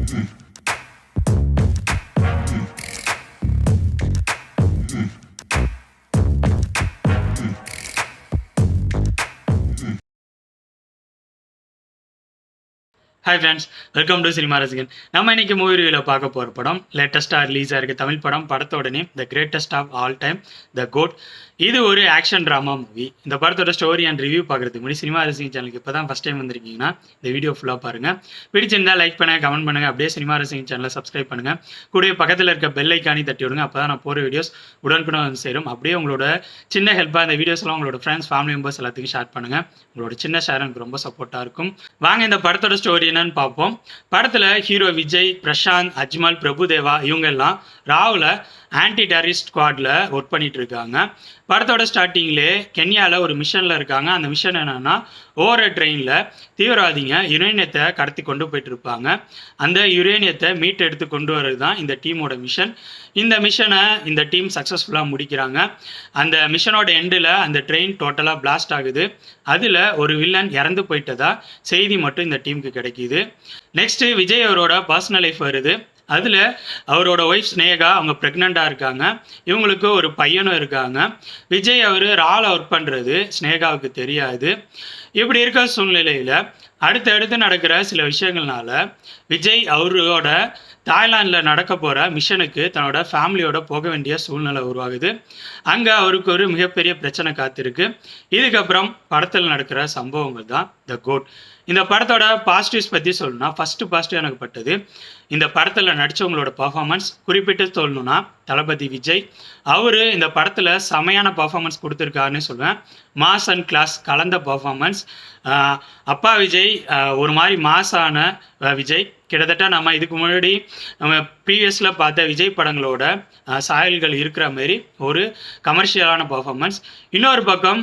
Hi friends, welcome to cinema ரசிகன். நம்ம இன்னைக்கு மூவி ரிவ்யூவில் பார்க்க போகிற படம் லேட்டஸ்ட்டாக ரிலீஸ் ஆகிருக்கு தமிழ் படம். படத்தோட name the greatest of all time, the GOAT. இது ஒரு ஆக்ஷன் ட்ராமா மூவி. இந்த படத்தோட ஸ்டோரி அண்ட் ரிவ்யூ பார்க்குறதுக்கு முன்னாடி சினிமா ரசிகன் சேனலுக்கு இப்போ தான் ஃபஸ்ட் டைம் வந்திருக்கீங்கன்னா இந்த வீடியோ ஃபுல்லாக பாருங்கள். பிடிச்சிருந்தால் லைக் பண்ணுங்கள், கமெண்ட் பண்ணுங்கள். அப்படியே சினிமா ரசிகன் சேனலை சப்ஸ்கிரைப் பண்ணுங்கள். கூடவே பக்கத்தில் இருக்க பெல் ஐக்கானி தட்டி விடுங்க. அப்போ தான் நான் போகிற வீடியோஸ் உடனுக்குடன் வந்து சேரும். அப்படியே உங்களோட சின்ன ஹெல்ப்பாக இந்த வீடியோஸ்லாம் உங்களோட ஃப்ரெண்ட்ஸ், ஃபேமிலி மெம்பர்ஸ் எல்லாத்துக்கும் ஷேர் பண்ணுங்கள். உங்களோட சின்ன ஷேர் எனக்கு ரொம்ப சப்போர்ட்டாக இருக்கும். வாங்க இந்த படத்தோட ஸ்டோரி என்னன்னு பார்ப்போம். படத்துல ஹீரோ விஜய், பிரசாந்த், அஜ்மல், பிரபுதேவா இவங்க எல்லாம் ராவ்ல ஆன்டி டெரரிஸ்ட் ஸ்குவாட்ல ஒர்க் பண்ணிட்டு இருக்காங்க. படத்தோட ஸ்டார்டிங்லே கென்யாவில் ஒரு மிஷனில் இருக்காங்க. அந்த மிஷன் என்னன்னா, ஓவர ட்ரெயினில் தீவிரவாதிங்க யுரேனியத்தை கடத்தி கொண்டு போயிட்டு இருப்பாங்க. அந்த யுரேனியத்தை மீட் எடுத்து கொண்டு வர்றது தான் இந்த டீமோட மிஷன். இந்த மிஷனை இந்த டீம் சக்ஸஸ்ஃபுல்லாக முடிக்கிறாங்க. அந்த மிஷனோட எண்டில் அந்த ட்ரெயின் டோட்டலாக பிளாஸ்ட் ஆகுது. அதில் ஒரு வில்லன் இறந்து போயிட்டதா செய்தி மட்டும் இந்த டீமுக்கு கிடைக்கிது. நெக்ஸ்ட்டு விஜய் அவரோட பர்சனல் லைஃப் வருது. அதில் அவரோட ஒய்ஃப் ஸ்னேகா அவங்க ப்ரெக்னெண்ட்டாக இருக்காங்க. இவங்களுக்கு ஒரு பையனும் இருக்காங்க. விஜய் அவர் ராவில் ஒர்க் பண்ணுறது ஸ்னேகாவுக்கு தெரியாது. இப்படி இருக்க சூழ்நிலையில் அடுத்தடுத்து நடக்கிற சில விஷயங்கள்னால விஜய் அவரோட தாய்லாந்தில் நடக்க போகிற மிஷனுக்கு தன்னோட ஃபேமிலியோட போக வேண்டிய சூழ்நிலை உருவாகுது. அங்கே அவருக்கு ஒரு மிகப்பெரிய பிரச்சனை காத்திருக்கு. இதுக்கப்புறம் படத்தில் நடக்கிற சம்பவங்கள் தான் த கோட். இந்த படத்தோட பாசிட்டிவ்ஸ் பற்றி சொல்லணும்னா, ஃபஸ்ட்டு பாசிட்டிவ் எனக்கு பட்டது இந்த படத்தில் நடித்தவங்களோட பர்ஃபார்மன்ஸ். குறிப்பிட்டு சொல்லணும்னா தளபதி விஜய் அவர் இந்த படத்தில் செமையான பர்ஃபார்மன்ஸ் கொடுத்துருக்காருன்னு சொல்லுவேன். மாஸ் அண்ட் கிளாஸ் கலந்த பர்ஃபார்மன்ஸ். அப்பா விஜய் ஒரு மாதிரி மாஸான விஜய். கிட்டத்தட்ட நம்ம இதுக்கு முன்னாடி நம்ம ப்ரீவியஸில் பார்த்த விஜய் படங்களோட சாயல்கள் இருக்கிற மாரி ஒரு கமர்ஷியலான பர்ஃபார்மன்ஸ். இன்னொரு பக்கம்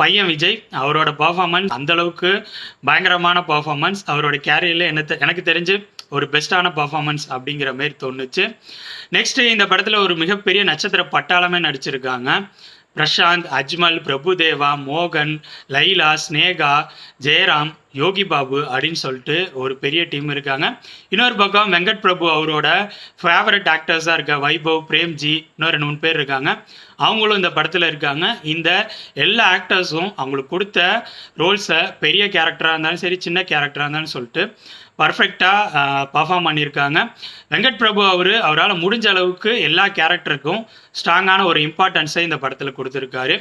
பையன் விஜய் அவரோட பர்ஃபார்மன்ஸ் அந்தளவுக்கு பயங்கரமான பர்ஃபார்மன்ஸ். அவரோட கேரியரில் எனக்கு தெரிஞ்சு ஒரு பெஸ்ட்டான பர்ஃபார்மன்ஸ் அப்படிங்கிற மாரி தோணுச்சு. நெக்ஸ்ட்டு இந்த படத்தில் ஒரு மிகப்பெரிய நட்சத்திர பட்டாளமே நடிச்சிருக்காங்க. பிரசாந்த், அஜ்மல், பிரபுதேவா, மோகன், லைலா, ஸ்னேகா, ஜெயராம், யோகி பாபு அப்படின்னு சொல்லிட்டு ஒரு பெரிய டீம் இருக்காங்க. இன்னொரு பக்கம் வெங்கட் பிரபு அவரோட ஃபேவரட் ஆக்டர்ஸாக இருக்க வைபவ், பிரேம்ஜி, இன்னும் 2-3 பேர் இருக்காங்க. அவங்களும் இந்த படத்தில் இருக்காங்க. இந்த எல்லா ஆக்டர்ஸும் அவங்களுக்கு கொடுத்த ரோல்ஸை பெரிய கேரக்டராக இருந்தாலும் சரி, சின்ன கேரக்டராக இருந்தாலும் சொல்லிட்டு பர்ஃபெக்டாக பர்ஃபார்ம் பண்ணியிருக்காங்க. வெங்கட் பிரபு அவரால் முடிஞ்ச அளவுக்கு எல்லா கேரக்டருக்கும் ஸ்ட்ராங்கான ஒரு இம்பார்ட்டன்ஸை இந்த படத்தில் கொடுத்துருக்காரு.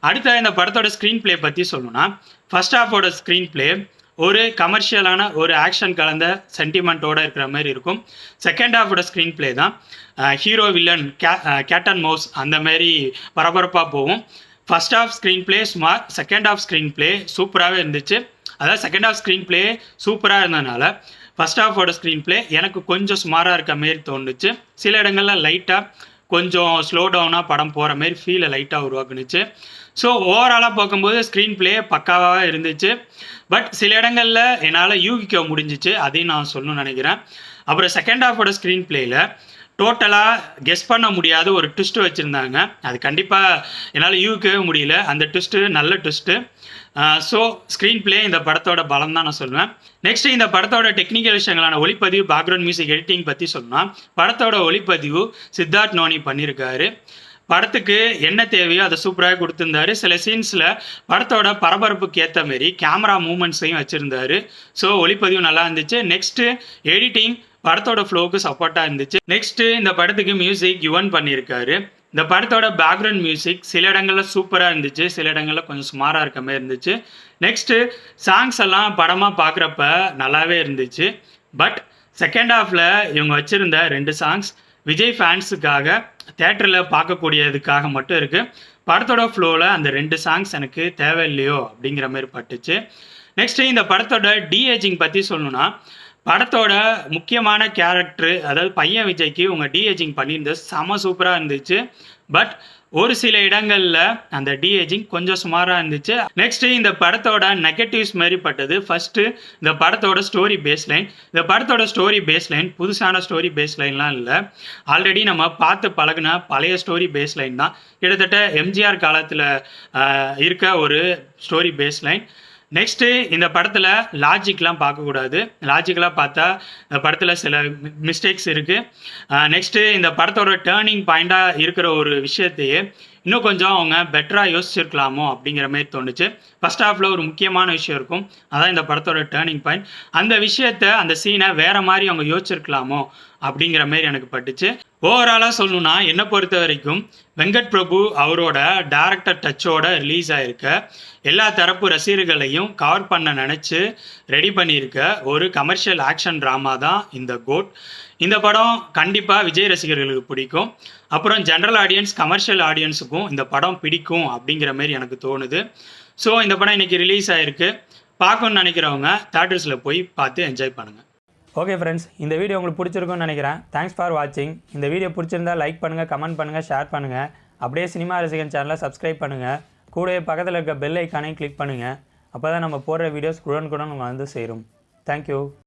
அடுத்த இந்த படத்தோட ஸ்க்ரீன் பிளே பற்றி சொல்லணும்னா, ஃபர்ஸ்ட் ஹாஃபோட ஸ்க்ரீன் பிளே ஒரு கமர்ஷியலான ஒரு ஆக்ஷன் கலந்த சென்டிமெண்ட்டோடு இருக்கிற மாதிரி இருக்கும். செகண்ட் ஹாஃபோட ஸ்க்ரீன் பிளே தான் hero villain cat and mouse அந்த மாதிரி பரபரப்பாக போகும். ஃபர்ஸ்ட் ஹாஃப் ஸ்க்ரீன் பிளே சுமார், செகண்ட் ஹாஃப் ஸ்க்ரீன் பிளே சூப்பராகவே இருந்துச்சு. அதாவது செகண்ட் ஹாஃப் ஸ்க்ரீன் பிளே சூப்பராக இருந்ததுனால ஃபர்ஸ்ட் ஹாஃபோட ஸ்க்ரீன் பிளே எனக்கு கொஞ்சம் சுமாராக இருக்க மாரி தோணுச்சு. சில இடங்களில் லைட்டாக கொஞ்சம் ஸ்லோ டவுனாக படம் போகிற மாரி ஃபீலை லைட்டாக உருவாக்குனுச்சு. ஸோ ஓவராலாக பார்க்கும்போது ஸ்க்ரீன் பிளே பக்காவாக இருந்துச்சு. பட் சில இடங்களில் என்னால் யூகிக்க முடிஞ்சிச்சு, அதையும் நான் சொல்லணும்னு நினைக்கிறேன். அப்புறம் செகண்ட் ஹாஃபோட ஸ்க்ரீன் பிளேயில் டோட்டலாக கெஸ் பண்ண முடியாத ஒரு ட்விஸ்ட்டு வச்சுருந்தாங்க. அது கண்டிப்பாக என்னால் யூகிக்கவே முடியல. அந்த ட்விஸ்ட்டு நல்ல ட்விஸ்ட்டு. ஸோ ஸ்க்ரீன் பிளே இந்த படத்தோட பலம் தான் நான் சொல்லுவேன். நெக்ஸ்ட்டு இந்த படத்தோட டெக்னிக்கல் விஷயங்களான ஒளிப்பதிவு, பேக்ரவுண்ட் மியூசிக், எடிட்டிங் பற்றி சொன்னால், படத்தோட ஒளிப்பதிவு சித்தார்த் நோனி பண்ணியிருக்காரு. படத்துக்கு என்ன தேவையோ அதை சூப்பராக கொடுத்துருந்தாரு. சில சீன்ஸில் படத்தோட பரபரப்புக்கு ஏற்ற மாரி கேமரா மூமெண்ட்ஸையும் வச்சுருந்தாரு. ஸோ ஒளிப்பதிவு நல்லா இருந்துச்சு. நெக்ஸ்ட்டு எடிட்டிங் படத்தோட ஃப்ளோவுக்கு சப்போர்ட்டாக இருந்துச்சு. நெக்ஸ்ட்டு இந்த படத்துக்கு மியூசிக் யுவன் பண்ணியிருக்காரு. இந்த படத்தோட பேக்ரவுண்ட் மியூசிக் சில இடங்களில் சூப்பராக இருந்துச்சு, சில இடங்களில் கொஞ்சம் சுமாராக இருக்க மாதிரி இருந்துச்சு. நெக்ஸ்ட்டு சாங்ஸ் எல்லாம் படமாக பார்க்குறப்ப நல்லாவே இருந்துச்சு. பட் செகண்ட் ஹாஃபில் இவங்க வச்சுருந்த 2 சாங்ஸ் விஜய் ஃபேன்ஸுக்காக தேட்டரில் பார்க்கக்கூடியதுக்காக மட்டும் இருக்குது. படத்தோட ஃப்ளோவில் அந்த 2 சாங்ஸ் எனக்கு தேவையில்லையோ அப்படிங்கிற மாதிரி பட்டுச்சு. நெக்ஸ்ட்டு இந்த படத்தோட டிஏஜிங் பற்றி சொல்லணும்னா, படத்தோட முக்கியமான கேரக்டரு அதாவது பையன் விஜய்க்கு இவங்க டிஏஜிங் பண்ணியிருந்தது செம சூப்பராக இருந்துச்சு. பட் ஒரு சில இடங்களில் அந்த டிஏஜிங் கொஞ்சம் சுமாராக இருந்துச்சு. நெக்ஸ்ட்டு இந்த படத்தோட நெகட்டிவ்ஸ் மாதிரி பட்டது. ஃபஸ்ட்டு இந்த படத்தோட ஸ்டோரி பேஸ்லைன். இந்த படத்தோட ஸ்டோரி பேஸ்லைன் புதுசான ஸ்டோரி பேஸ்லைன்லாம் இல்லை. ஆல்ரெடி நம்ம பார்த்து பழகின பழைய ஸ்டோரி பேஸ்லைன் தான். கிட்டத்தட்ட எம்ஜிஆர் காலத்தில் இருக்க ஒரு ஸ்டோரி பேஸ்லைன். நெக்ஸ்ட்டு இந்த படத்தில் லாஜிக்லாம் பார்க்கக்கூடாது. லாஜிக்கலாக பார்த்தா இந்த படத்தில் சில மிஸ்டேக்ஸ் இருக்குது. நெக்ஸ்ட்டு இந்த படத்தோட டேர்னிங் பாயிண்ட்டாக இருக்கிற ஒரு விஷயத்தையே இன்னும் கொஞ்சம் அவங்க பெட்டராக யோசிச்சிருக்கலாமோ அப்படிங்கிற மாதிரி தோணுச்சு. ஃபர்ஸ்ட் ஹாஃபில் ஒரு முக்கியமான விஷயம் இருக்கும், அதான் இந்த படத்தோட டேர்னிங் பாயிண்ட். அந்த விஷயத்தை அந்த சீனை வேறு மாதிரி அவங்க யோசிச்சிருக்கலாமோ அப்படிங்கிற மாதிரி எனக்கு பட்டுச்சு. ஓவராலாக சொல்லணும்னா என்னை பொறுத்த வரைக்கும் வெங்கட் பிரபு அவரோட டேரக்டர் டச்சோட ரிலீஸ் ஆகிருக்க எல்லா தரப்பு ரசிகர்களையும் கவர் பண்ண நினச்சி ரெடி பண்ணியிருக்க ஒரு கமர்ஷியல் ஆக்ஷன் ட்ராமா தான் இந்த கோட். இந்த படம் கண்டிப்பாக விஜய் ரசிகர்களுக்கு பிடிக்கும். அப்புறம் ஜென்ரல் ஆடியன்ஸ், கமர்ஷியல் ஆடியன்ஸுக்கும் இந்த படம் பிடிக்கும் அப்படிங்கிற மாதிரி எனக்கு தோணுது. ஸோ இந்த படம் இன்றைக்கி ரிலீஸ் ஆகிருக்கு. பார்க்கணுன்னு நினைக்கிறவங்க தியேட்டர்ஸில் போய் பார்த்து என்ஜாய் பண்ணுங்கள். ஓகே ஃப்ரெண்ட்ஸ், இந்த வீடியோ உங்களுக்கு பிடிச்சிருக்குன்னு நினைக்கிறேன். தேங்க்ஸ் ஃபார் வாட்சிங். இந்த வீடியோ பிடிச்சிருந்தா லைக் பண்ணுங்கள், கமெண்ட் பண்ணுங்கள், ஷேர் பண்ணுங்கள். அப்படியே சினிமா ரசிகன் சேனலை சப்ஸ்கிரைப் பண்ணுங்கள். கூடவே பக்கத்தில் இருக்க பெல் ஐக்கானையும் கிளிக் பண்ணுங்கள். அப்போ தான் நம்ம போடுற வீடியோஸ் உடனுக்குடன் உங்களுக்கு வந்து சேரும். தேங்க்யூ.